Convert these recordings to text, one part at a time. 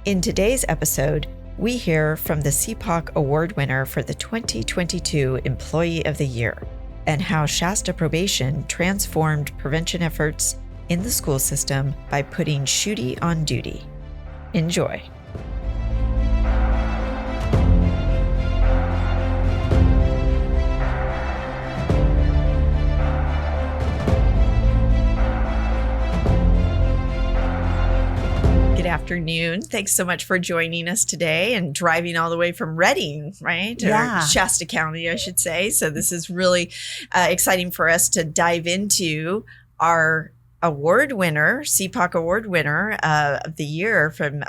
In today's episode, we hear from the CPOC Award Winner for the 2022 Employee of the Year and how Shasta Probation transformed prevention efforts in the school system by putting Schuette on duty. Enjoy. Good afternoon. Thanks so much for joining us today and driving all the way from Redding, right? Yeah. Or Shasta County, I should say. So this is really exciting for us to dive into our award winner, CPOC Award Winner of the year from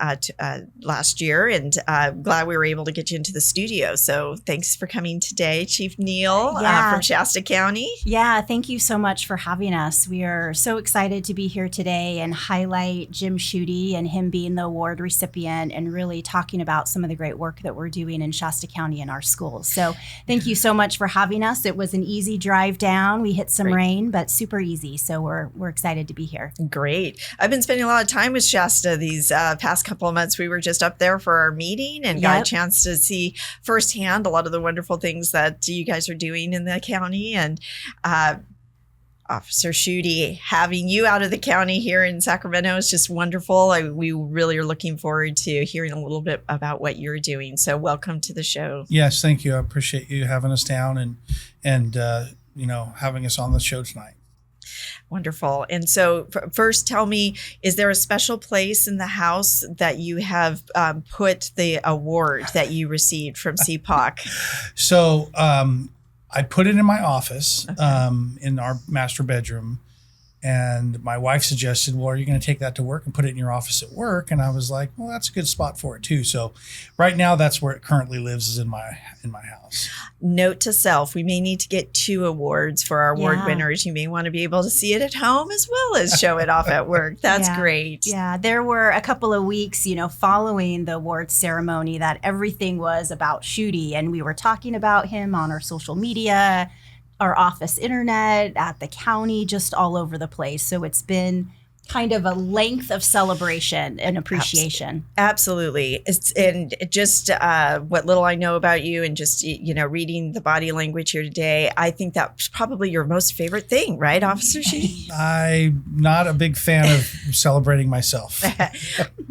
last year. And glad we were able to get you into the studio. So thanks for coming today, Chief Neal from Shasta County. Yeah, thank you so much for having us. We are so excited to be here today and highlight Jim Schuette and him being the award recipient and really talking about some of the great work that we're doing in Shasta County in our schools. So thank you so much for having us. It was an easy drive down. We hit some rain, but super easy. So we're excited to be here. Great. I've been spending a lot of time with Shasta these past couple of months. We were just up there for our meeting and got a chance to see firsthand a lot of the wonderful things that you guys are doing in the county. And Officer Schuette, having you out of the county here in Sacramento is just wonderful. We really are looking forward to hearing a little bit about what you're doing. So welcome to the show. Yes, thank you. I appreciate you having us down and having us on the show tonight. Wonderful. And so first, tell me, is there a special place in the house that you have put the award that you received from CPOC? So I put it in my office in our master bedroom. And my wife suggested, well, are you going to take that to work and put it in your office at work? And I was like, well, that's a good spot for it too. So right now, that's where it currently lives, is in my house. Note to self, we may need to get 2 awards for our award winners. You may want to be able to see it at home as well as show it off at work. That's great. Yeah, there were a couple of weeks, following the awards ceremony that everything was about Schuette, and we were talking about him on our social media, our office internet, at the county, just all over the place. So it's been kind of a length of celebration and appreciation. Absolutely. And just what little I know about you and just, reading the body language here today, I think that's probably your most favorite thing, right, Officer Schuette? I'm not a big fan of celebrating myself.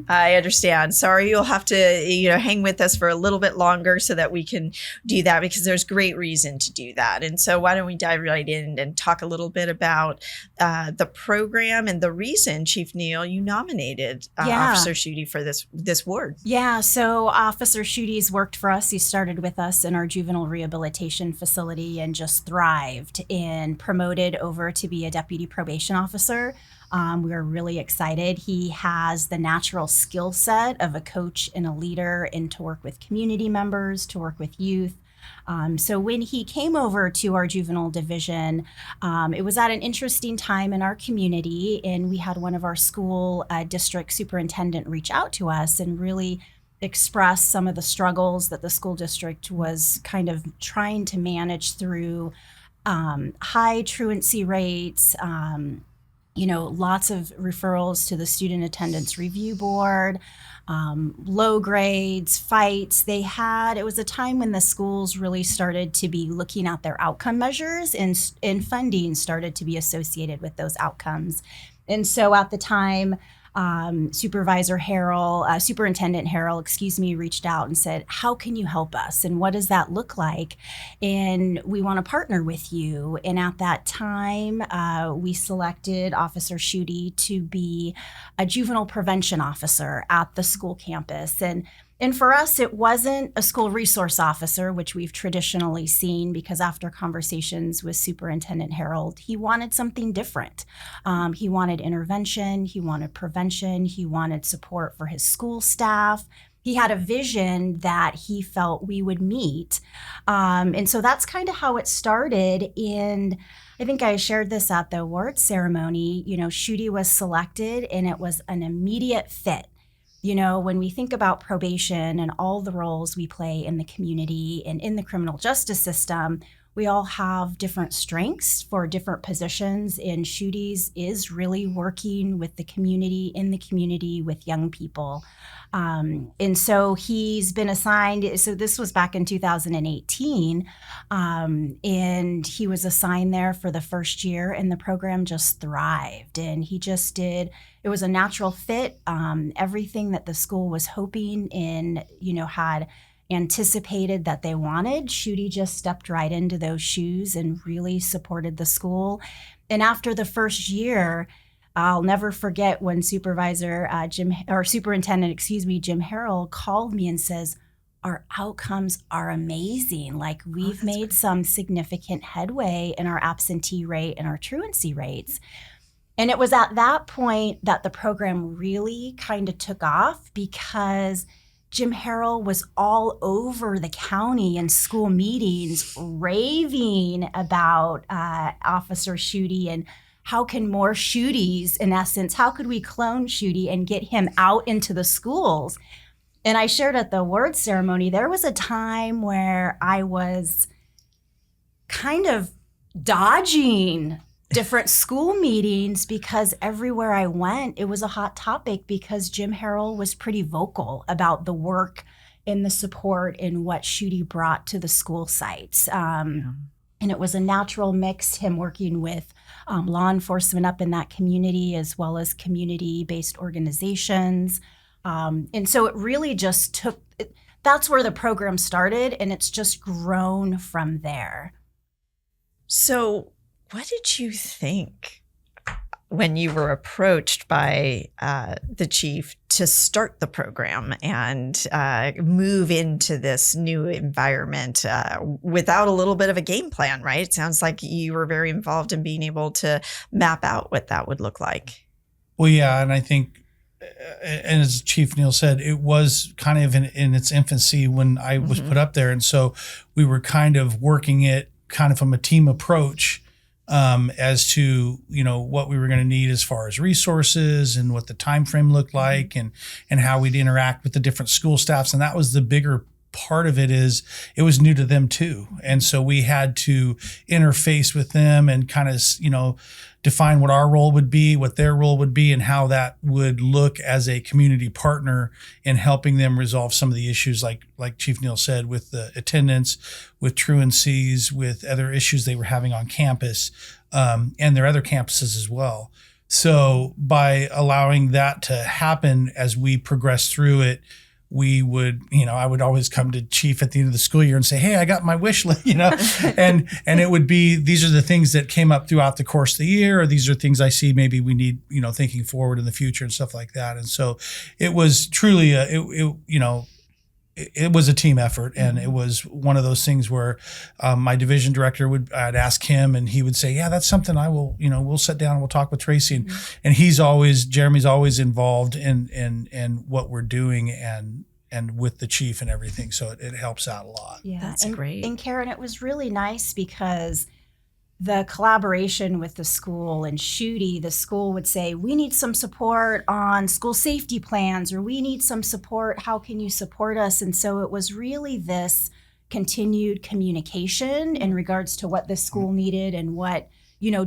I understand. Sorry, you'll have to, hang with us for a little bit longer so that we can do that, because there's great reason to do that. And so why don't we dive right in and talk a little bit about the program and the reason, Chief Neal, you nominated Officer Schuette for this award. Yeah, so Officer Schuette's worked for us. He started with us in our juvenile rehabilitation facility and just thrived and promoted over to be a deputy probation officer. We are really excited. He has the natural skill set of a coach and a leader, and to work with community members, to work with youth. So when he came over to our juvenile division, it was at an interesting time in our community, and we had one of our school district superintendent reach out to us and really express some of the struggles that the school district was kind of trying to manage through high truancy rates, lots of referrals to the Student Attendance Review Board, low grades, fights. It was a time when the schools really started to be looking at their outcome measures, and funding started to be associated with those outcomes. And so at the time, Superintendent Harrell, reached out and said, how can you help us? And what does that look like? And we want to partner with you. And at that time, we selected Officer Schuette to be a juvenile prevention officer at the school campus. And for us, it wasn't a school resource officer, which we've traditionally seen, because after conversations with Superintendent Harrell, he wanted something different. He wanted intervention, he wanted prevention, he wanted support for his school staff. He had a vision that he felt we would meet. And so that's kind of how it started. And I think I shared this at the awards ceremony. Schuette was selected, and it was an immediate fit. When we think about probation and all the roles we play in the community and in the criminal justice system, we all have different strengths for different positions, and Schuette's is really working with the community, in the community with young people. And so he's been assigned, so this was back in 2018, and he was assigned there for the first year, and the program just thrived. And he just did, it was a natural fit. Everything that the school was hoping and, had anticipated that they wanted, Schuette just stepped right into those shoes and really supported the school. And after the first year, I'll never forget when Superintendent, Jim Harrell called me and says, our outcomes are amazing. Like, we've made great. Some significant headway in our absentee rate and our truancy rates. And it was at that point that the program really kind of took off, because Jim Harrell was all over the county in school meetings raving about Officer Schuette, and how can more Schuettes, in essence, how could we clone Schuette and get him out into the schools? And I shared at the award ceremony, there was a time where I was kind of dodging different school meetings, because everywhere I went, it was a hot topic, because Jim Harrell was pretty vocal about the work and the support and what Schuette brought to the school sites. And it was a natural mix, him working with law enforcement up in that community, as well as community-based organizations. And so it really just that's where the program started, and it's just grown from there. So what did you think when you were approached by the chief to start the program and move into this new environment without a little bit of a game plan, right? It sounds like you were very involved in being able to map out what that would look like. Well, yeah, and I think, and as Chief Neal said, it was kind of in its infancy when I was put up there. And so we were kind of working it kind of from a team approach, as to, what we were going to need as far as resources and what the time frame looked like, and how we'd interact with the different school staffs. And that was the bigger part of it, is it was new to them too. And so we had to interface with them and kind of, define what our role would be, what their role would be, and how that would look as a community partner in helping them resolve some of the issues, like Chief Neal said, with the attendance, with truancies, with other issues they were having on campus, and their other campuses as well. So by allowing that to happen as we progress through it, we would, I would always come to Chief at the end of the school year and say, hey, I got my wish list, and it would be, these are the things that came up throughout the course of the year, or these are things I see maybe we need, thinking forward in the future and stuff like that. And so it was truly, it was a team effort, and it was one of those things where my division director I'd ask him, and he would say, yeah, that's something I will, we'll sit down and we'll talk with Tracie. And Jeremy's always involved in what we're doing and with the chief and everything. So it helps out a lot. Yeah, that's great. And Karen, it was really nice, because the collaboration with the school and Schuette, the school would say, we need some support on school safety plans, or we need some support. How can you support us? And so it was really this continued communication in regards to what the school needed and what,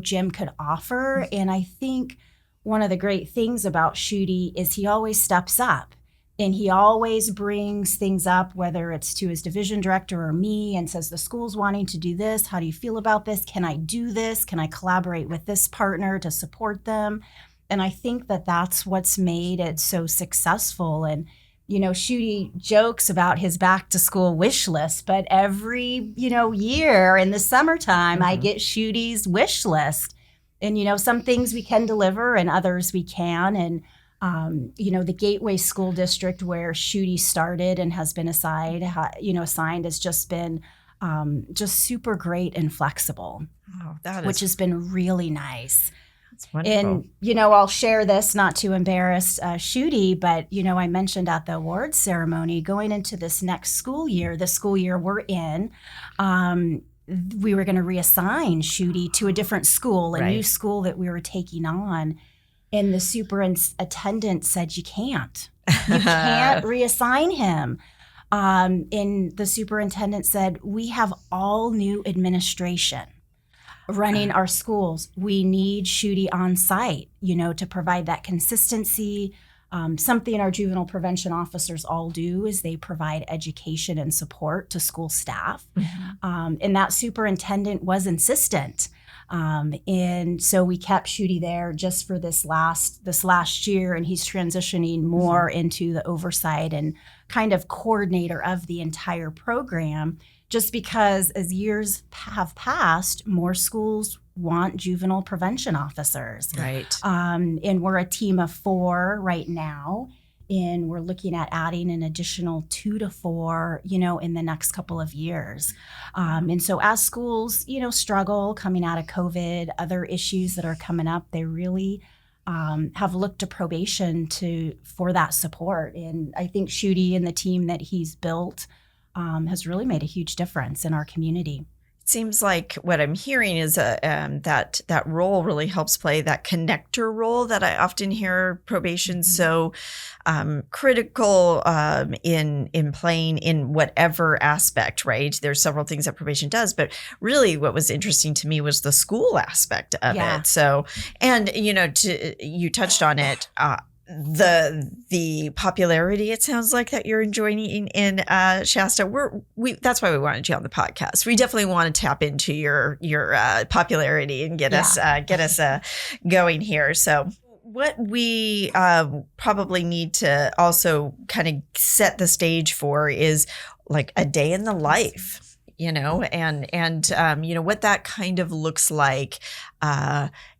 Jim could offer. And I think one of the great things about Schuette is he always steps up. And he always brings things up, whether it's to his division director or me, and says, the school's wanting to do this. How do you feel about this? Can I do this? Can I collaborate with this partner to support them? And I think that that's what's made it so successful. And, Schuette jokes about his back to school wish list, but every, year in the summertime, I get Schuette's wish list. And, some things we can deliver and others we can. And the Gateway School District, where Schuette started and has been assigned has just been just super great and flexible, which has been really nice. That's wonderful. And, I'll share this, not to embarrass Schuette, but, I mentioned at the awards ceremony, going into this next school year, the school year we're in, we were going to reassign Schuette to a different school, a new school that we were taking on. And the superintendent said, you can't reassign him. And the superintendent said, we have all new administration running our schools. We need Schuette on site, to provide that consistency. Something our juvenile prevention officers all do is they provide education and support to school staff. And that superintendent was insistent. And so we kept Schuette there just for this last year, and he's transitioning more into the oversight and kind of coordinator of the entire program, just because as years have passed, more schools want juvenile prevention officers. Right. And we're a team of 4 right now. And we're looking at adding an additional 2 to 4, in the next couple of years. And so as schools, struggle coming out of COVID, other issues that are coming up, they really have looked to probation for that support. And I think Schuette and the team that he's built has really made a huge difference in our community. Seems like what I'm hearing is that role really helps play that connector role that I often hear probation so critical in playing in whatever aspect, right? There's several things that probation does, but really what was interesting to me was the school aspect of it. So, and you touched on it. The popularity, it sounds like, that you're enjoying in Shasta. That's why we wanted you on the podcast. We definitely want to tap into your popularity and get us going here. So what we probably need to also kind of set the stage for is like a day in the life, and what that kind of looks like.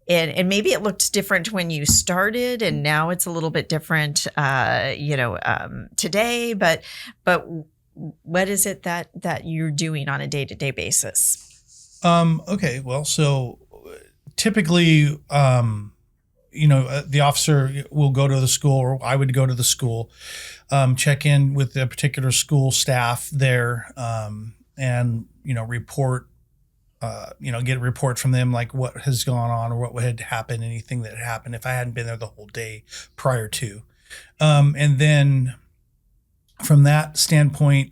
And maybe it looked different when you started, and now it's a little bit different, today. But what is it that you're doing on a day-to-day basis? Okay. Well, so typically, the officer will go to the school, or I would go to the school, check in with the particular school staff there, and report. Get a report from them, like what has gone on or what had happened, anything that had happened if I hadn't been there the whole day prior to. And then from that standpoint,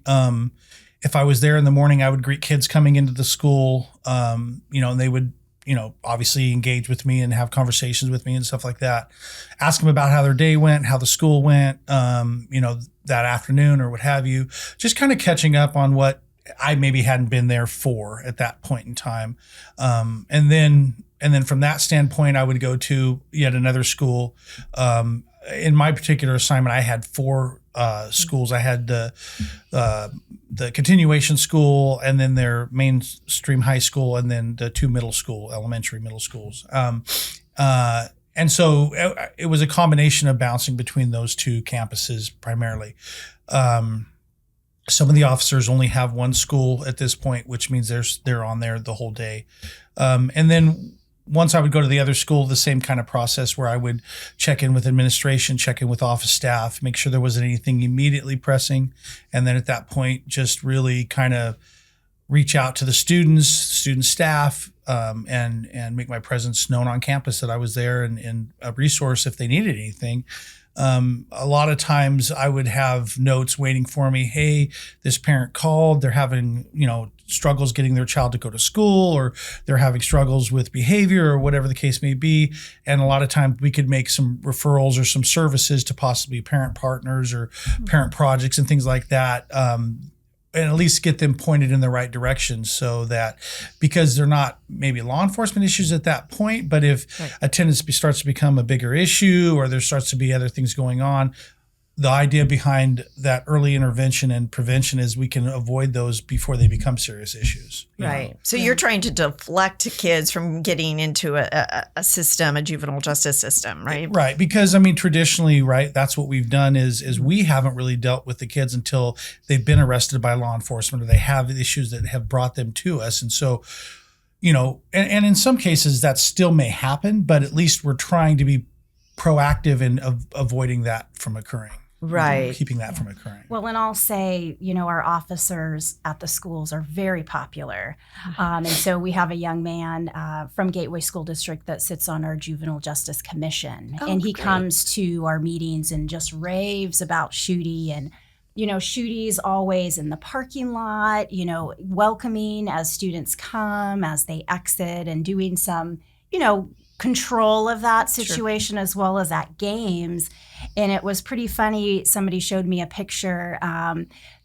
if I was there in the morning, I would greet kids coming into the school, and they would, obviously engage with me and have conversations with me and stuff like that. Ask them about how their day went, how the school went, that afternoon or what have you. Just kind of catching up on what I maybe hadn't been there for at that point in time. And then from that standpoint, I would go to yet another school. In my particular assignment, I had 4 schools. I had the continuation school, and then their mainstream high school, and then the 2 elementary middle schools. And so it was a combination of bouncing between those 2 campuses primarily. Some of the officers only have 1 school at this point, which means they're on there the whole day. And then once I would go to the other school, the same kind of process where I would check in with administration, check in with office staff, make sure there wasn't anything immediately pressing. And then at that point, just really kind of reach out to the student staff, and make my presence known on campus, that I was there and a resource if they needed anything. A lot of times I would have notes waiting for me. Hey, this parent called, they're having, struggles getting their child to go to school, or they're having struggles with behavior, or whatever the case may be. And a lot of times we could make some referrals or some services to possibly parent partners or parent projects and things like that. And at least get them pointed in the right direction, so that, because they're not maybe law enforcement issues at that point, but if attendance starts to become a bigger issue, or there starts to be other things going on, the idea behind that early intervention and prevention is we can avoid those before they become serious issues. Right. So you're trying to deflect kids from getting into a system, a juvenile justice system, right? Right. Because traditionally, right, that's what we've done is we haven't really dealt with the kids until they've been arrested by law enforcement, or they have issues that have brought them to us. And so, and in some cases that still may happen, but at least we're trying to be proactive in avoiding that from occurring. Right. Keeping that from occurring. Well, and I'll say, our officers at the schools are very popular. And so we have a young man from Gateway School District that sits on our Juvenile Justice Commission. And he comes to our meetings and just raves about Schuette and Schuette's always in the parking lot, welcoming as students come, as they exit, and doing some, control of that situation as well as at games. And it was pretty funny. Somebody showed me a picture.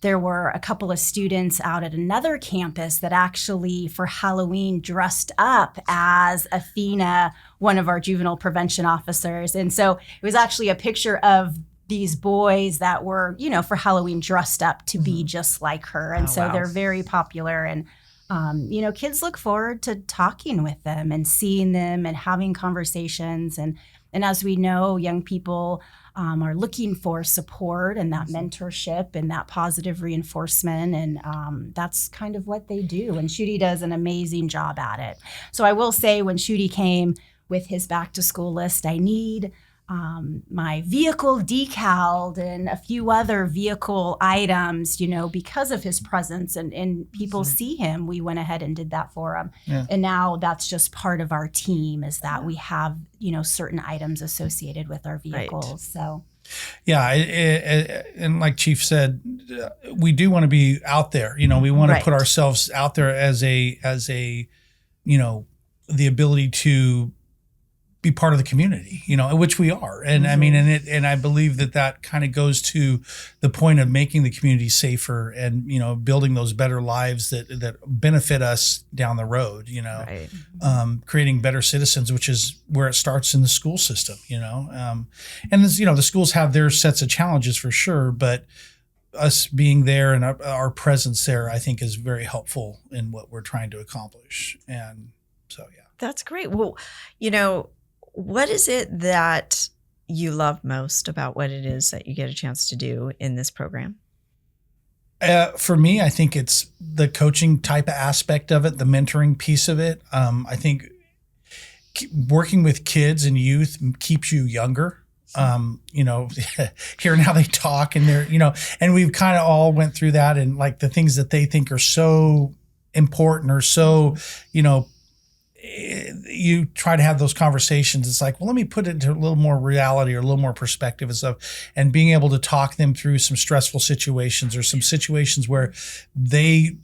There were a couple of students out at another campus that actually for Halloween dressed up as Athena, one of our juvenile prevention officers. And so it was actually a picture of these boys that were, for Halloween dressed up to be just like her. And they're very popular. And, kids look forward to talking with them and seeing them and having conversations. And as we know, young people are looking for support and that mentorship and that positive reinforcement. And that's kind of what they do. And Schuette does an amazing job at it. So I will say when Schuette came with his back to school list, I need my vehicle decaled and a few other vehicle items, because of his presence and people see him, we went ahead and did that for him. Yeah. And now that's just part of our team is that we have, certain items associated with our vehicles. Right. So. Yeah. And like Chief said, we do want to be out there, we want to put ourselves out there as a, the ability to be part of the community, which we are. And I mean, and I believe that kind of goes to the point of making the community safer and, building those better lives that benefit us down the road, creating better citizens, which is where it starts in the school system, and this, the schools have their sets of challenges for sure, but us being there and our presence there, I think is very helpful in what we're trying to accomplish. And so, yeah. That's great. Well, what is it that you love most about what it is that you get a chance to do in this program? For me, I think it's the coaching type of aspect of it, the mentoring piece of it. I think working with kids and youth keeps you younger. Hearing how they talk and they're, and we've kind of all went through that and like the things that they think are so important or so, you try to have those conversations. It's like, well, let me put it into a little more reality or a little more perspective and stuff. And being able to talk them through some stressful situations or some situations where they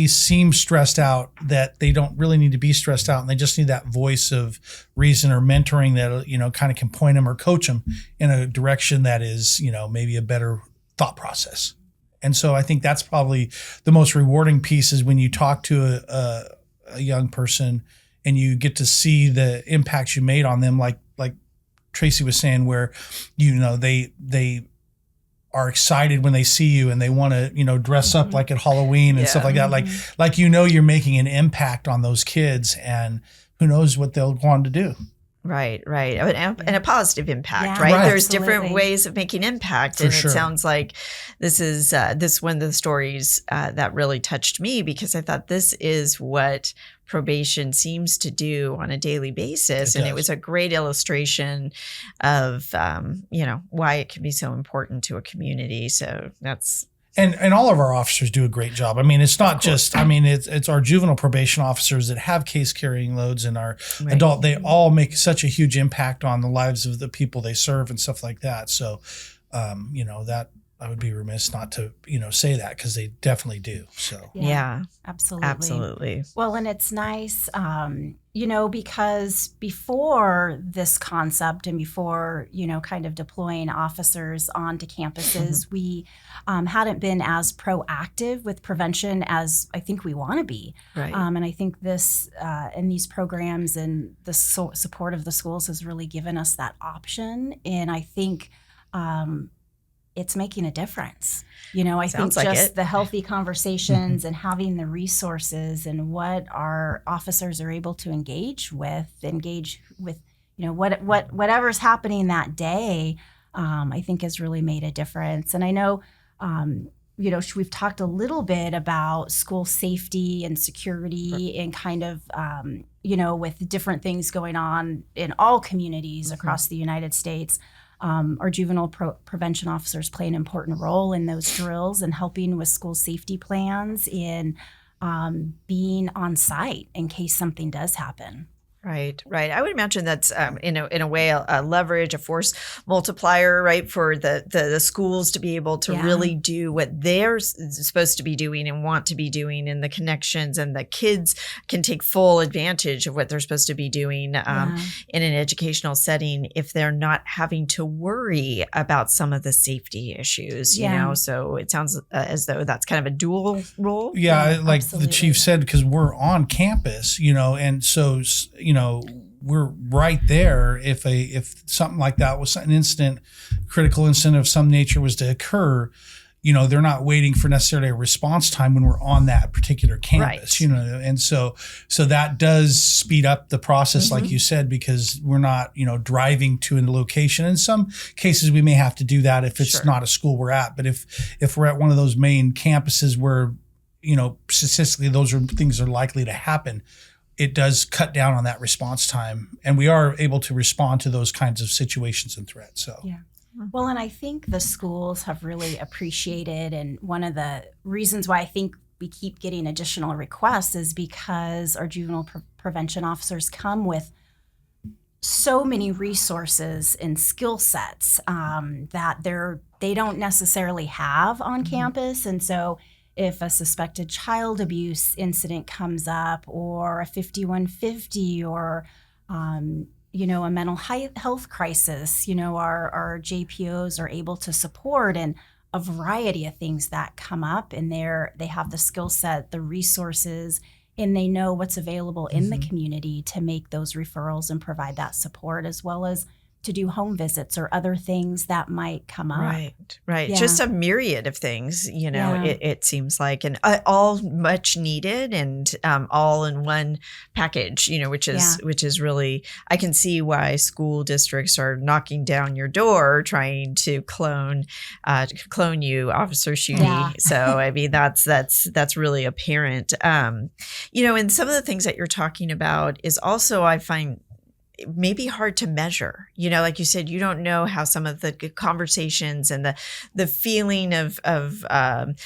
seem stressed out that they don't really need to be stressed out. And they just need that voice of reason or mentoring that, kind of can point them or coach them in a direction that is, maybe a better thought process. And so I think that's probably the most rewarding piece is when you talk to a young person and you get to see the impacts you made on them, like Tracie was saying, where they are excited when they see you and they want to dress up like at Halloween and stuff like that. Like you're making an impact on those kids, and who knows what they'll go on to do. Right. And a positive impact, right? There's different ways of making impact. And it sounds like this is one of the stories that really touched me because I thought this is what probation seems to do on a daily basis. And it was a great illustration of, why it can be so important to a community. So that's... And all of our officers do a great job. I mean, it's not just, it's our juvenile probation officers that have case carrying loads and our adult, they all make such a huge impact on the lives of the people they serve and stuff like that. So, that I would be remiss not to, say that because they definitely do. So, yeah, absolutely. Well, and it's nice, because before this concept and before, kind of deploying officers onto campuses, we hadn't been as proactive with prevention as I think we want to be. Right. And I think this and these programs and the support of the schools has really given us that option. And I think it's making a difference. I think just the healthy conversations and having the resources and what our officers are able to engage with, whatever's happening that day, I think has really made a difference. And I know, we've talked a little bit about school safety and security and kind of, with different things going on in all communities across the United States. Our juvenile prevention officers play an important role in those drills and helping with school safety plans in being on site in case something does happen. Right, right. I would imagine that's in a way a leverage, a force multiplier, right, for the schools to be able to Yeah. really do what they're supposed to be doing and want to be doing, and the connections, and the kids can take full advantage of what they're supposed to be doing Yeah. in an educational setting if they're not having to worry about some of the safety issues. Yeah. So it sounds as though that's kind of a dual role. Yeah, like absolutely. the chief said, because we're on campus, and so we're right there. If something like that was an incident, critical incident of some nature was to occur, they're not waiting for necessarily a response time when we're on that particular campus, Right. and so that does speed up the process, like you said, because we're not, driving to a location. In some cases, we may have to do that if it's Sure. not a school we're at, but if we're at one of those main campuses where, statistically, those are things are likely to happen, it does cut down on that response time, and we are able to respond to those kinds of situations and threats. So, Yeah. Well, and I think the schools have really appreciated, and one of the reasons why I think we keep getting additional requests is because our juvenile prevention officers come with so many resources and skill sets that they don't necessarily have on campus. And so if a suspected child abuse incident comes up, or a 5150, or a mental health crisis, our JPOs are able to support, and a variety of things that come up, and they have the skill set, the resources, and they know what's available in the community to make those referrals and provide that support, as well as to do home visits or other things that might come up. Right. Yeah. Just a myriad of things, Yeah. it seems like, and all much needed, and all in one package, which is really, I can see why school districts are knocking down your door trying to clone you, Officer Schuette. Yeah. So, I mean, that's really apparent. And some of the things that you're talking about is also, I find, maybe hard to measure. Like you said, you don't know how some of the conversations and the feeling of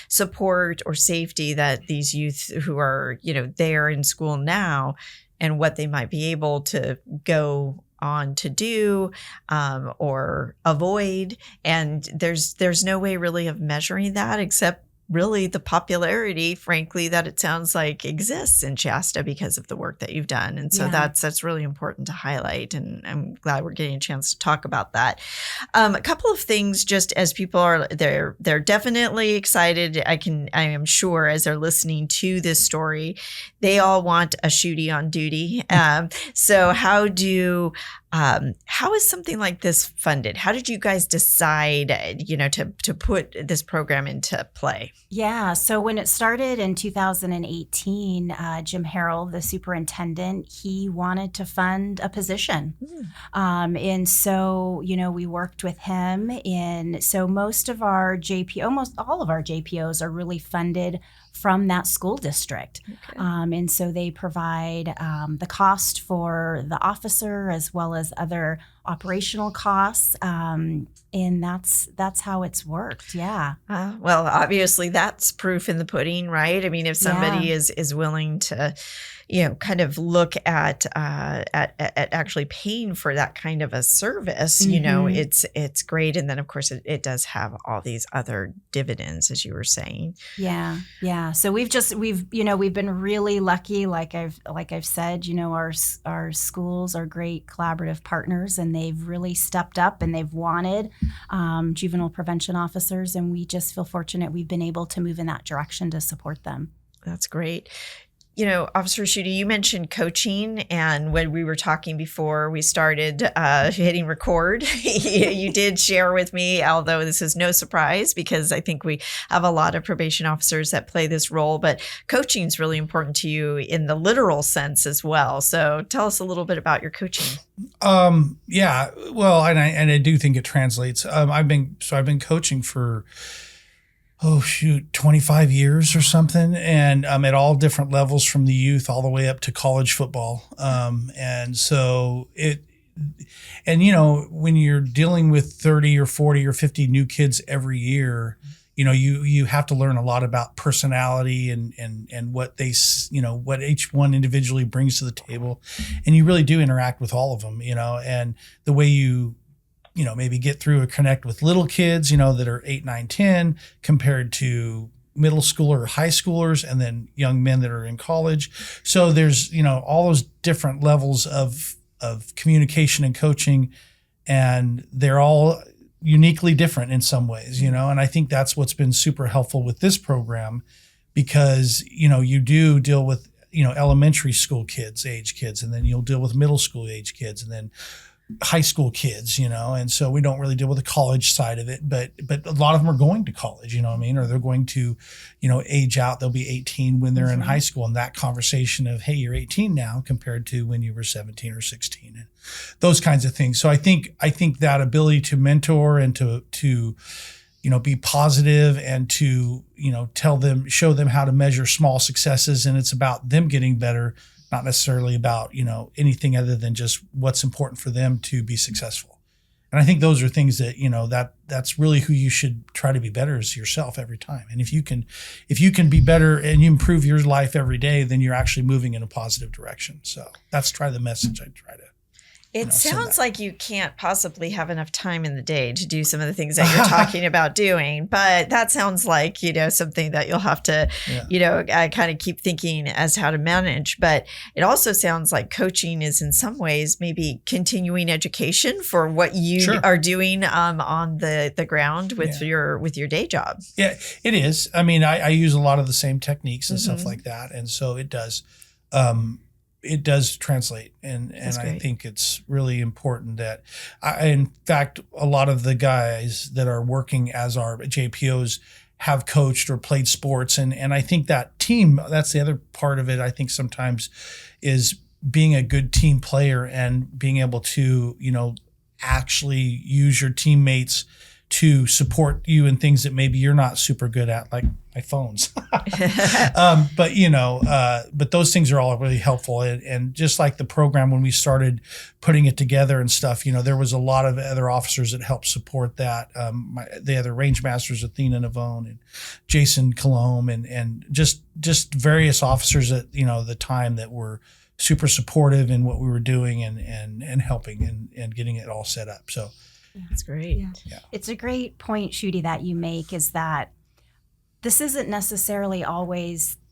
support or safety that these youth who are, there in school now, and what they might be able to go on to do or avoid. And there's no way really of measuring that, except really the popularity, frankly, that it sounds like exists in Shasta because of the work that you've done. And so Yeah. that's really important to highlight. And I'm glad we're getting a chance to talk about that. A couple of things, just as people are, they're definitely excited. I am sure, as they're listening to this story, they all want a shootie on duty. So how is something like this funded? How did you guys decide, to put this program into play? Yeah. So when it started in 2018, Jim Harrell, the superintendent, he wanted to fund a position. And so, we worked with him. And so almost all of our JPOs are really funded from that school district. Okay. And so they provide the cost for the officer, as well as other operational costs. And that's how it's worked. Yeah. Well, obviously that's proof in the pudding, right? I mean, if somebody is willing to, kind of look at actually paying for that kind of a service, it's great. And then of course it does have all these other dividends, as you were saying. Yeah. Yeah. So we've been really lucky. Like I've said, our schools are great collaborative partners, and they've really stepped up, and they've wanted juvenile prevention officers. And we just feel fortunate we've been able to move in that direction to support them. That's great. Officer Schuette, you mentioned coaching, and when we were talking before we started hitting record, you did share with me, although this is no surprise because I think we have a lot of probation officers that play this role, but coaching is really important to you in the literal sense as well. So tell us a little bit about your coaching. Yeah, well, and I do think it translates. I've been coaching for 25 years or something. And at all different levels, from the youth all the way up to college football. And so when you're dealing with 30 or 40 or 50 new kids every year, you have to learn a lot about personality and what what each one individually brings to the table. And you really do interact with all of them, and the way you maybe get through or connect with little kids, that are 8, 9, 10 compared to middle schooler or high schoolers, and then young men that are in college. So there's, all those different levels of communication and coaching, and they're all uniquely different in some ways, and I think that's what's been super helpful with this program, because, you do deal with, elementary school age kids, and then you'll deal with middle school age kids, and then high school kids, and so we don't really deal with the college side of it, but a lot of them are going to college, or they're going to, age out. They'll be 18 when they're in high school, and that conversation of, hey, you're 18 now compared to when you were 17 or 16, and those kinds of things. So I think that ability to mentor and to be positive and to, show them how to measure small successes, and it's about them getting better, not necessarily about, anything other than just what's important for them to be successful. And I think those are things that, that's really who you should try to be better as yourself every time. And if you can be better and you improve your life every day, then you're actually moving in a positive direction. So that's the message I try to. It sounds like you can't possibly have enough time in the day to do some of the things that you're talking about doing, but that sounds like, something that you'll have to, kind of keep thinking as how to manage. But it also sounds like coaching is in some ways maybe continuing education for what you are doing on the ground with your day job. Yeah, it is. I mean, I use a lot of the same techniques and stuff like that. And so it does. It does translate, and I think it's really important that in fact, a lot of the guys that are working as our JPOs have coached or played sports. And I think that team, that's the other part of it, I think sometimes, is being a good team player and being able to, actually use your teammates to support you in things that maybe you're not super good at, like my phones. But those things are all really helpful. And just like the program, when we started putting it together and stuff, there was a lot of other officers that helped support that. The other range masters, Athena Navone and Jason Colomb, and just various officers at, the time that were super supportive in what we were doing and helping and getting it all set up. So that's great. Yeah. It's a great point, Schuette, that you make, is that this isn't necessarily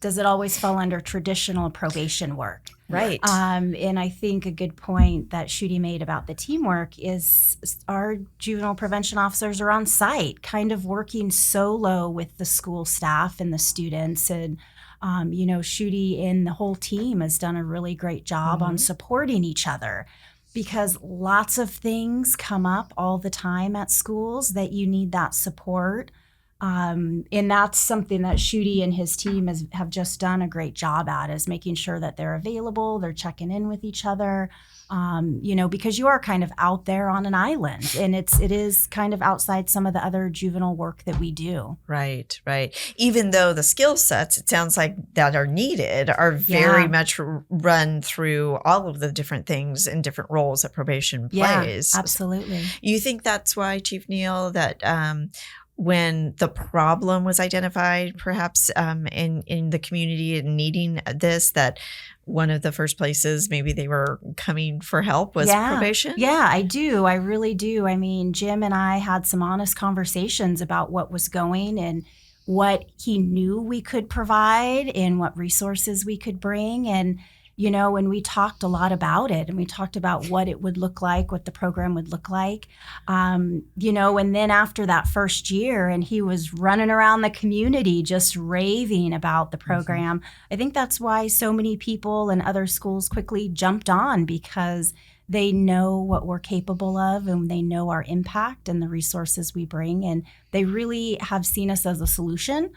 does it always fall under traditional probation work? Right. And I think a good point that Schuette made about the teamwork is our juvenile prevention officers are on site, kind of working solo with the school staff and the students. And, Schuette and the whole team has done a really great job on supporting each other, because lots of things come up all the time at schools that you need that support. And that's something that Schuette and his team have just done a great job at, is making sure that they're available, they're checking in with each other, because you are kind of out there on an island, and it is kind of outside some of the other juvenile work that we do. Right. Even though the skill sets, it sounds like, that are needed are very much run through all of the different things and different roles that probation plays. Yeah, absolutely. You think that's why, Chief Neal, that when the problem was identified, perhaps in the community and needing this, that one of the first places maybe they were coming for help was probation? Yeah, I do. I really do. I mean, Jim and I had some honest conversations about what was going and what he knew we could provide and what resources we could bring. And and we talked a lot about it, and we talked about what it would look like, what the program would look like, and then after that first year, and he was running around the community just raving about the program. I think that's why so many people and other schools quickly jumped on, because they know what we're capable of, and they know our impact and the resources we bring, and they really have seen us as a solution,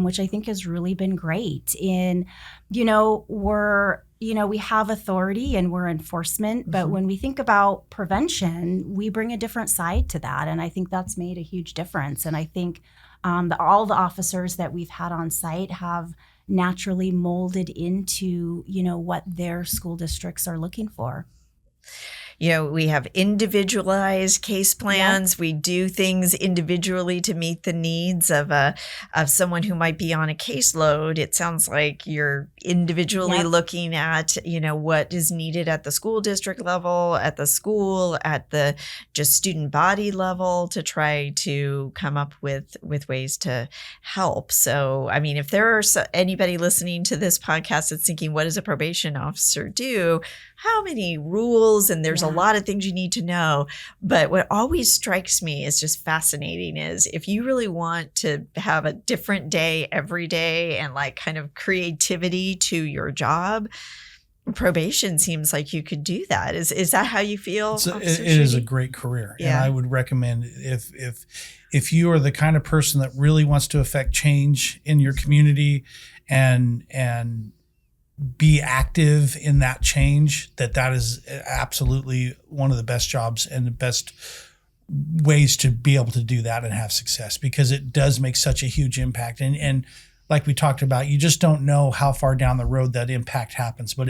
which I think has really been great. And we have authority and we're enforcement, but when we think about prevention, we bring a different side to that, and I think that's made a huge difference. And I think all the officers that we've had on site have naturally molded into what their school districts are looking for. we have individualized case plans. We do things individually to meet the needs of someone who might be on a caseload. It sounds like you're individually looking at, what is needed at the school district level, at the school, at the just student body level, to try to come up with ways to help. So, I mean, if there are anybody listening to this podcast that's thinking, what does a probation officer do? How many rules? And there's a lot of things you need to know. But what always strikes me is just fascinating is if you really want to have a different day every day and like kind of creativity to your job, probation seems like you could do that. Is that how you feel? It is a great career. Yeah. And I would recommend if you are the kind of person that really wants to affect change in your community and be active in that change, that is absolutely one of the best jobs and the best ways to be able to do that and have success, because it does make such a huge impact. And like we talked about, you just don't know how far down the road that impact happens, but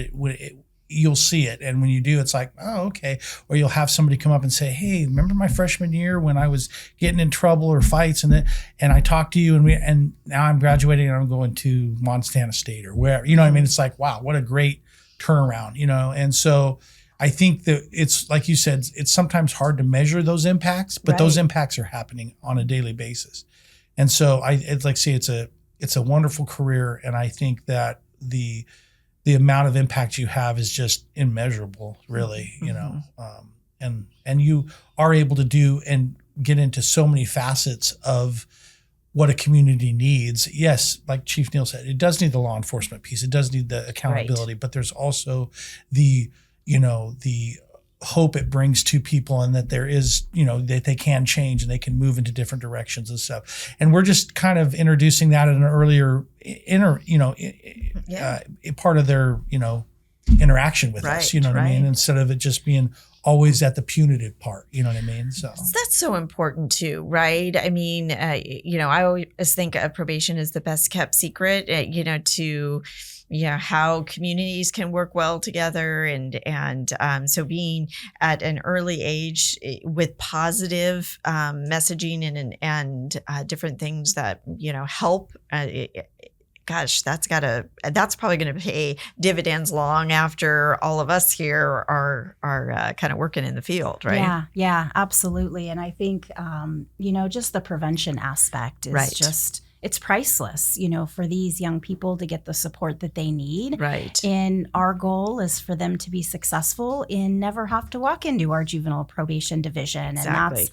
you'll see it. And when you do, it's like, oh, okay. Or you'll have somebody come up and say, hey, remember my freshman year when I was getting in trouble or fights and I talked to you and now I'm graduating and I'm going to Montana State or where, what I mean? It's like, wow, what a great turnaround, And so I think that it's like you said, it's sometimes hard to measure those impacts, but those impacts are happening on a daily basis. And so it's like, say it's a wonderful career. And I think that the amount of impact you have is just immeasurable, really, and you are able to do and get into so many facets of what a community needs. Yes, like Chief Neal said, it does need the law enforcement piece. It does need the accountability, but there's also the hope it brings to people, and that there is, that they can change and they can move into different directions and stuff. And we're just kind of introducing that in an earlier part of their, interaction with us, what I mean? Instead of it just being always at the punitive part, you know what I mean? So that's so important too, right? I mean, I always think of probation as the best kept secret, to how communities can work well together, and so being at an early age with positive messaging and different things that help. Gosh, that's probably going to pay dividends long after all of us here are kind of working in the field, right? Yeah, absolutely. And I think just the prevention aspect is it's priceless, for these young people to get the support that they need. Right. And our goal is for them to be successful and never have to walk into our juvenile probation division. Exactly.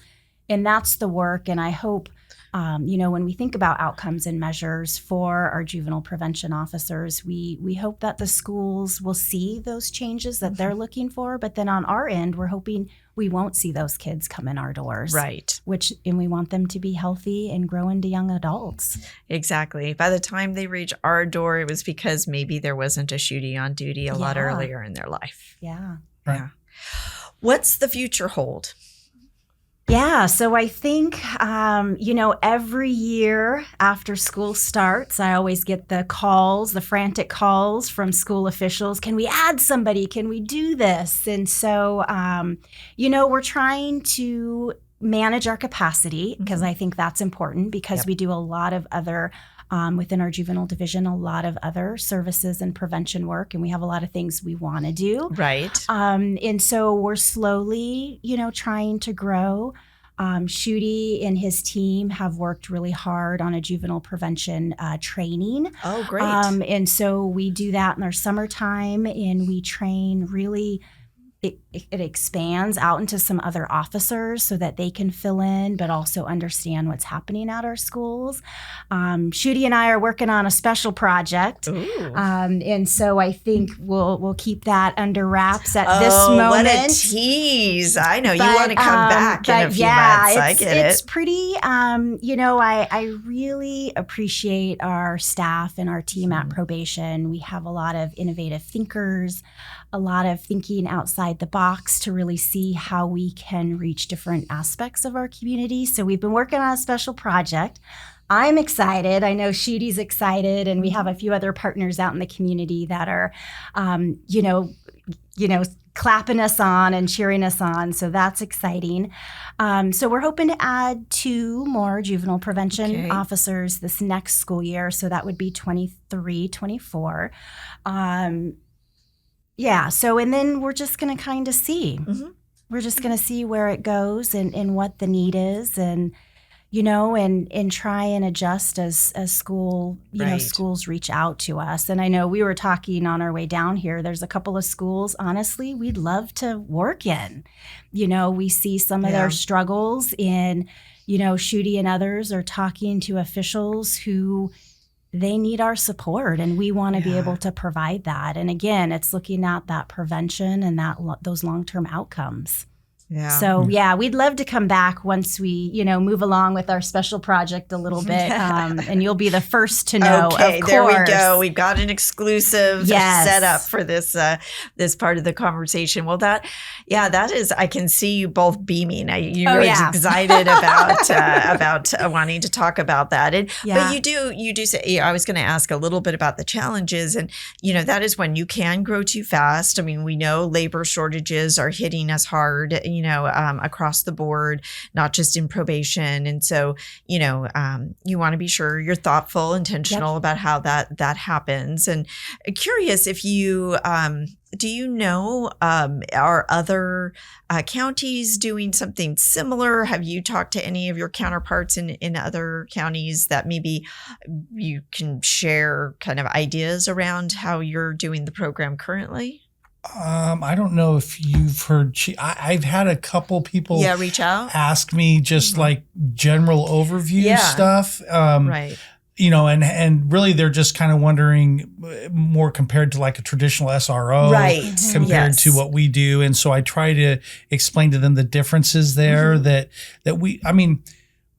And that's the work. And I hope, when we think about outcomes and measures for our juvenile prevention officers, we hope that the schools will see those changes that they're looking for. But then on our end, we're hoping we won't see those kids come in our doors. Right. And we want them to be healthy and grow into young adults. Exactly. By the time they reach our door, it was because maybe there wasn't a shooting on duty a lot earlier in their life. Yeah. Right. Yeah. What's the future hold? Yeah, so I think, every year after school starts, I always get the frantic calls from school officials. Can we add somebody? Can we do this? And so, we're trying to manage our capacity, because I think that's important, because we do a lot of other within our juvenile division, a lot of other services and prevention work, and we have a lot of things we want to do. Right. And so we're slowly, trying to grow. Schuette and his team have worked really hard on a juvenile prevention training. Oh, great. And so we do that in our summertime, and we train really. It expands out into some other officers so that they can fill in, but also understand what's happening at our schools. Schuette and I are working on a special project. And so I think we'll keep that under wraps at this moment. What a tease. I know you want to come back in a few months. I get it. It's pretty, I really appreciate our staff and our team at probation. We have a lot of innovative thinkers, a lot of thinking outside the box to really see how we can reach different aspects of our community. So we've been working on a special project. I'm excited. I know Schuette's excited, and we have a few other partners out in the community that are, clapping us on and cheering us on. So that's exciting. So we're hoping to add 2 more juvenile prevention officers this next school year. So that would be 23, 24. So, and then we're just going to kind of see. We're just going to see where it goes and what the need is, and and try and adjust as school, schools reach out to us. And I know we were talking on our way down here, there's a couple of schools, honestly, we'd love to work in. We see some of their struggles in, Schuette and others are talking to officials who they need our support, and we want to be able to provide that. And again, it's looking at that prevention and those long-term outcomes. Yeah. So we'd love to come back once we, move along with our special project a little bit, and you'll be the first to know. Okay, of course. There we go. We've got an exclusive set up for this this part of the conversation. Well, that is. I can see you both beaming. You're excited about wanting to talk about that. And but you do say. I was going to ask a little bit about the challenges, and that is when you can grow too fast. I mean, we know labor shortages are hitting us hard. Across the board, not just in probation. And so, you want to be sure you're thoughtful, intentional about how that happens. And curious if you, are other counties doing something similar? Have you talked to any of your counterparts in other counties that maybe you can share kind of ideas around how you're doing the program currently? I don't know if you've heard. I've had a couple people reach out, ask me just like general overview stuff. Right. And really they're just kind of wondering more compared to like a traditional SRO, right? Compared to what we do. And so I try to explain to them the differences there that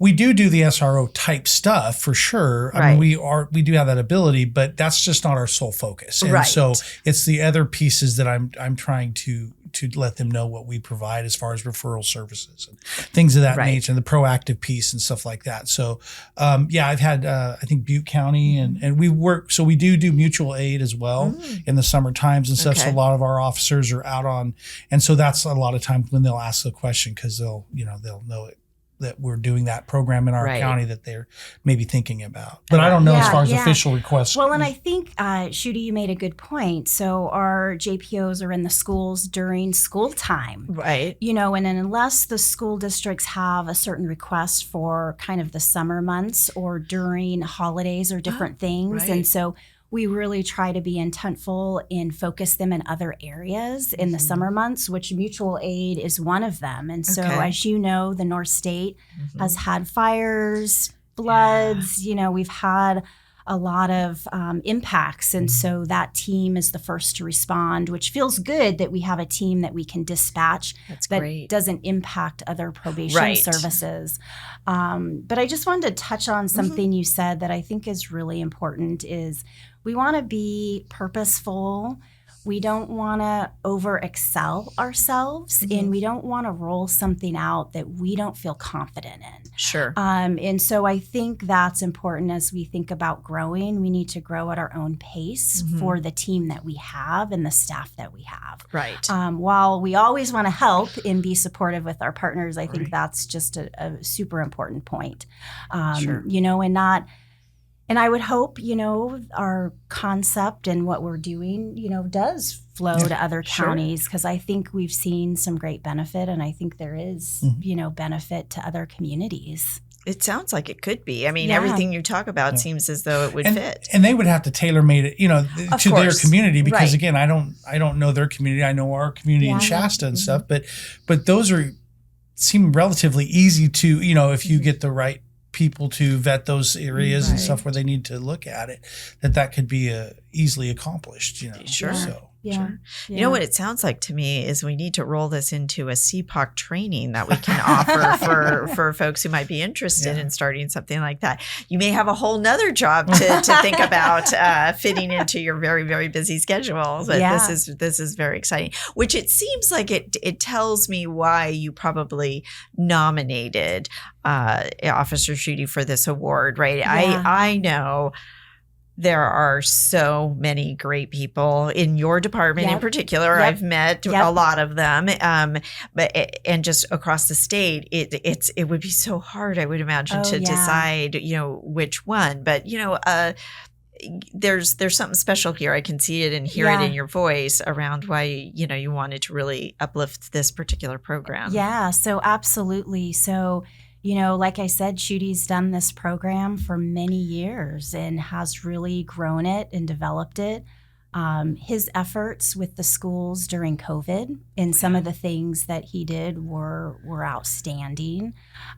we do the SRO type stuff for sure. I mean, we do have that ability, but that's just not our sole focus. And so it's the other pieces that I'm trying to let them know what we provide as far as referral services and things of that nature, and the proactive piece and stuff like that. So, I've had, I think Butte County and we work, so we do mutual aid as well in the summer times and stuff. So a lot of our officers are out on, and so that's a lot of times when they'll ask the question, cause they'll know it, that we're doing that program in our county that they're maybe thinking about. But I don't know as far as official requests. Well, and I think, Schuette, you made a good point. So our JPOs are in the schools during school time. Right. And unless the school districts have a certain request for kind of the summer months or during holidays or different things. Right. And so we really try to be intentful and focus them in other areas in the summer months, which mutual aid is one of them. And so, as you know, the North State has had fires, floods, we've had a lot of impacts. And so that team is the first to respond, which feels good that we have a team that we can dispatch that doesn't impact other probation services. But I just wanted to touch on something you said that I think is really important is we want to be purposeful. We don't want to over excel ourselves, and we don't want to roll something out that we don't feel confident in. Sure. And so I think that's important as we think about growing. We need to grow at our own pace for the team that we have and the staff that we have. Right. While we always want to help and be supportive with our partners, I think that's just a super important point. Sure. And I would hope, our concept and what we're doing, does flow to other counties, because I think we've seen some great benefit, and I think there is, benefit to other communities. It sounds like it could be. I mean, everything you talk about seems as though it would fit. And they would have to tailor-made it, to their community, because again, I don't know their community. I know our community in Shasta and stuff, but those seem relatively easy to, if you get the right people to vet those areas and stuff where they need to look at it, that could be easily accomplished, Sure. So. Sure. You know what it sounds like to me is we need to roll this into a CPOC training that we can offer for folks who might be interested in starting something like that. You may have a whole nother job to think about fitting into your very, very busy schedule. But this is very exciting, which it seems like it tells me why you probably nominated Officer Schuette for this award, right? I know there are so many great people in your department in Yep. particular. Yep. I've met Yep. a lot of them, and just across the state, it would be so hard, I would imagine, Oh, to yeah. decide, which one. But there's something special here. I can see it and hear it Yeah. in your voice around why you wanted to really uplift this particular program. Yeah, so absolutely. So, like I said, Schuette's done this program for many years and has really grown it and developed it. His efforts with the schools during COVID and some of the things that he did were outstanding.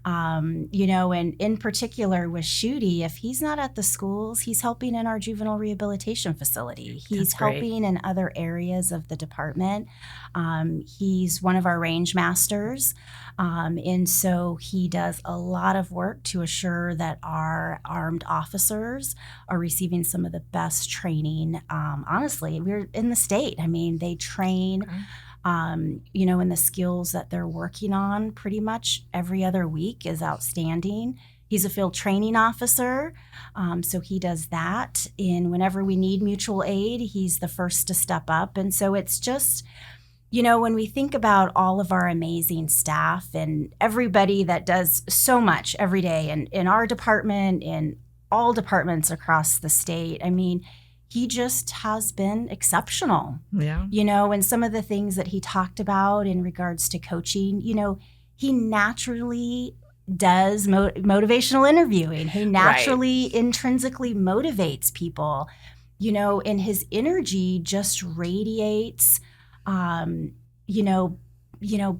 And in particular with Schuette, if he's not at the schools, he's helping in our juvenile rehabilitation facility. He's That's great. helping in other areas of the department. He's one of our range masters. And so he does a lot of work to assure that our armed officers are receiving some of the best training. Honestly, we're in the state. I mean, they train, in the skills that they're working on pretty much every other week is outstanding. He's a field training officer, so he does that. And whenever we need mutual aid, he's the first to step up. And so it's just, when we think about all of our amazing staff and everybody that does so much every day in our department, in all departments across the state, I mean, he just has been exceptional. Yeah. And some of the things that he talked about in regards to coaching, he naturally does motivational interviewing. He naturally intrinsically motivates people, and his energy just radiates,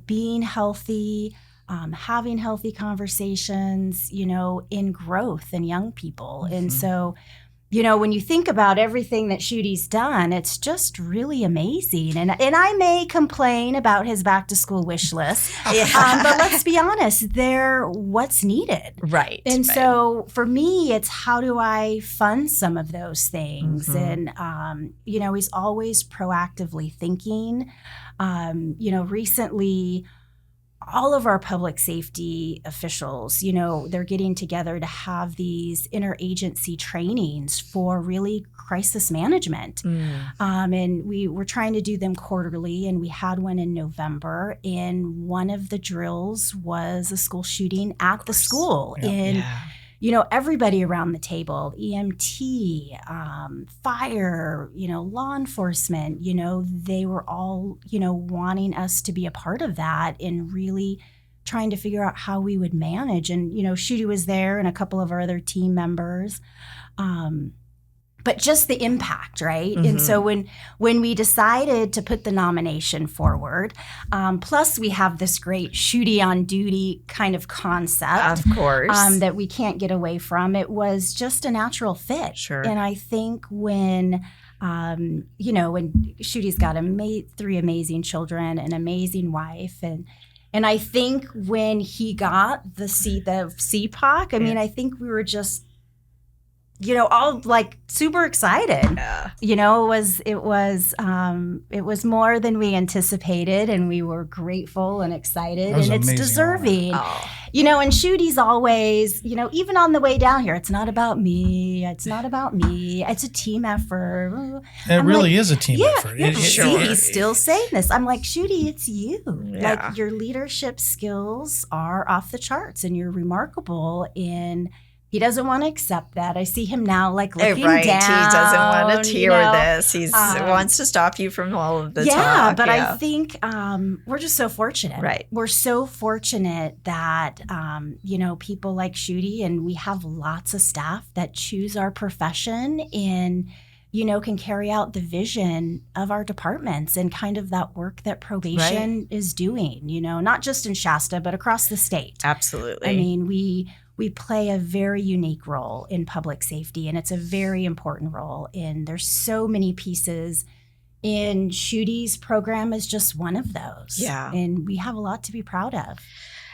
being healthy, having healthy conversations, in growth in young people. Mm-hmm. And so, when you think about everything that Schuette's done, it's just really amazing. And I may complain about his back to school wish list, but let's be honest, they're what's needed. Right. And so for me, it's how do I fund some of those things? Mm-hmm. And, he's always proactively thinking. Recently, all of our public safety officials, they're getting together to have these interagency trainings for really crisis management. And we were trying to do them quarterly, and we had one in November. And one of the drills was a school shooting at the school. Yeah. And everybody around the table, EMT, fire, law enforcement, they were all, wanting us to be a part of that and really trying to figure out how we would manage. And, Schuette was there and a couple of our other team members. But just the impact, right? Mm-hmm. And so when we decided to put the nomination forward, plus we have this great Schuette on duty kind of concept, Of course. that we can't get away from. It was just a natural fit. Sure. And I think when when Schuette's got 3 amazing children, an amazing wife, and I think when he got the CPOC, I mean, I think we were just all like super excited. Yeah. It was more than we anticipated, and we were grateful and excited, That was and it's amazing deserving. Oh. And Schuette's always, even on the way down here, it's not about me. It's not about me. It's a team effort. It really is a team effort. Yeah, Sure. he's still saying this. I'm like, Schuette, it's you. Yeah. Like, your leadership skills are off the charts, and you're remarkable in. He doesn't want to accept that. I see him now, like, looking down. He doesn't want to hear this. He Um, wants to stop you from all of the Yeah, talk. but I think we're just so fortunate. Right. We're so fortunate that, people like Schuette, and we have lots of staff that choose our profession and, can carry out the vision of our departments and kind of that work that probation is doing, not just in Shasta, but across the state. Absolutely. I mean, we play a very unique role in public safety, and it's a very important role. And there's so many pieces, and Schuette's program is just one of those. Yeah. And we have a lot to be proud of.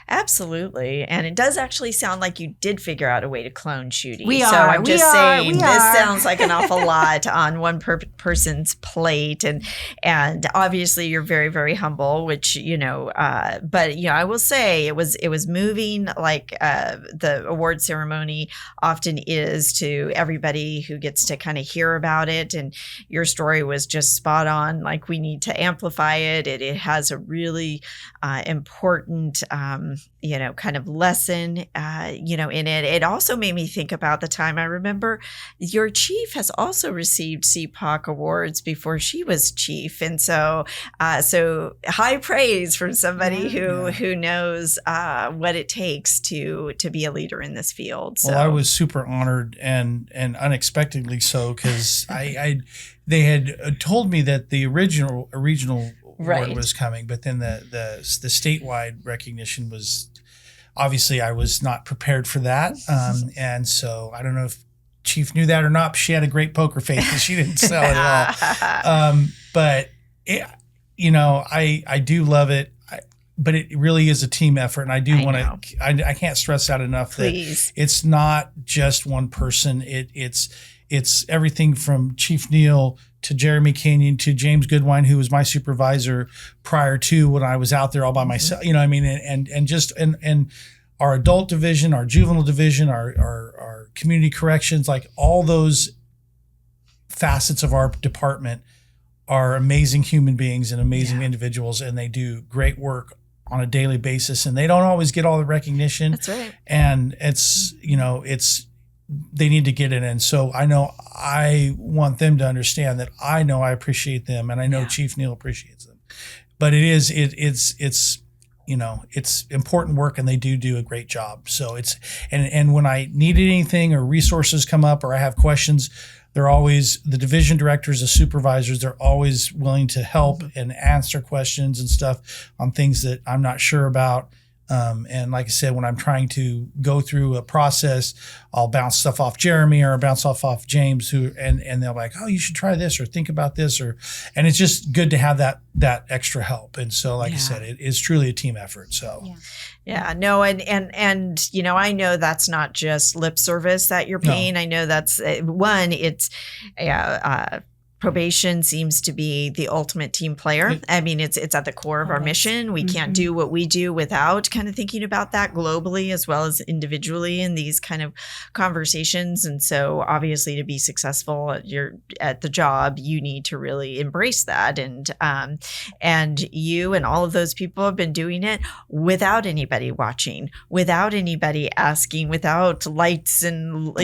Absolutely. And it does actually sound like you did figure out a way to clone Shooty. We So are. I'm We just are. saying, We this are. sounds like an awful lot on one person's plate. And obviously you're very, very humble, which, but I will say it was moving, like the award ceremony often is, to everybody who gets to kind of hear about it. And your story was just spot on. Like, we need to amplify it. It has a really important, kind of lesson, in it. It also made me think about the time. I remember your chief has also received CPOC awards before she was chief. And so high praise from somebody who knows what it takes to be a leader in this field. So. Well, I was super honored and unexpectedly so, because they had told me that the regional award was coming, but then the statewide recognition was, obviously I was not prepared for that, and so I don't know if Chief knew that or not. But she had a great poker face because she didn't sell it at all. But I do love it. But it really is a team effort, and I do want to. I can't stress that enough. Please. That it's not just one person. It's everything from Chief Neal to Jeremy Kenyon to James Goodwine, who was my supervisor prior to when I was out there all by myself. You know what I mean? And our adult division, our juvenile division, our community corrections, like all those facets of our department are amazing human beings and amazing individuals, and they do great work on a daily basis, and they don't always get all the recognition. That's right. And they need to get it in. So I want them to understand that I appreciate them, and I know Chief Neal appreciates them. But it's important work, and they do a great job. So and when I needed anything or resources come up or I have questions, they're always, the division directors, the supervisors, they're always willing to help and answer questions and stuff on things that I'm not sure about. And like I said, when I'm trying to go through a process, I'll bounce stuff off Jeremy or bounce off James, and they're like, oh, you should try this or think about this, and it's just good to have that extra help. And so, like I said, it is truly a team effort. So. No, and I know that's not just lip service that you're paying. No. I know that's it's probation seems to be the ultimate team player. I mean, it's at the core of our mission. We can't do what we do without kind of thinking about that globally as well as individually in these kind of conversations. And so obviously to be successful at the job, you need to really embrace that. And you and all of those people have been doing it without anybody watching, without anybody asking, without lights and,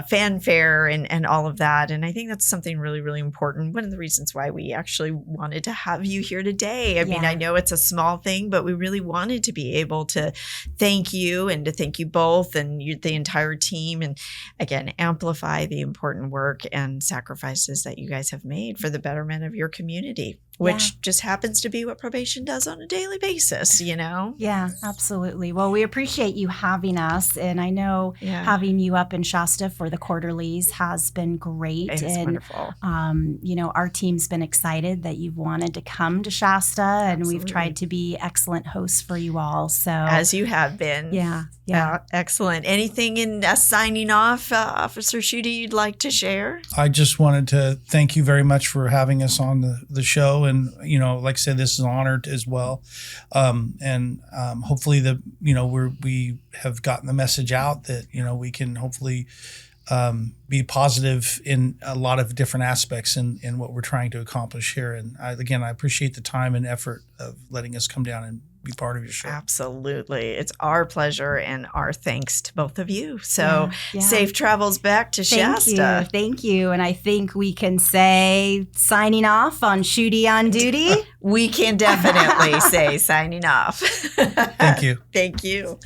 fanfare and all of that. And I think that's something really, really important. One of the reasons why we actually wanted to have you here today. I mean, I know it's a small thing, but we really wanted to be able to thank you and to thank you both and the entire team. And again, amplify the important work and sacrifices that you guys have made for the betterment of your community, which just happens to be what probation does on a daily basis, Yeah, absolutely. Well, we appreciate you having us. And I know having you up in Shasta for the quarterlies has been great. It's wonderful. Our team's been excited that you've wanted to come to Shasta, and Absolutely. We've tried to be excellent hosts for you all. So as you have been. Yeah. Excellent. Anything in signing off, Officer Schuette, you'd like to share? I just wanted to thank you very much for having us on the show. And, like I said, this is an honor as well. Hopefully we have gotten the message out that, we can hopefully be positive in a lot of different aspects in what we're trying to accomplish here. And I appreciate the time and effort of letting us come down and be part of your show. Absolutely. It's our pleasure and our thanks to both of you. So safe travels back to Shasta. Thank you. And I think we can say signing off on Schuette on Duty. We can definitely say signing off. Thank you. Thank you.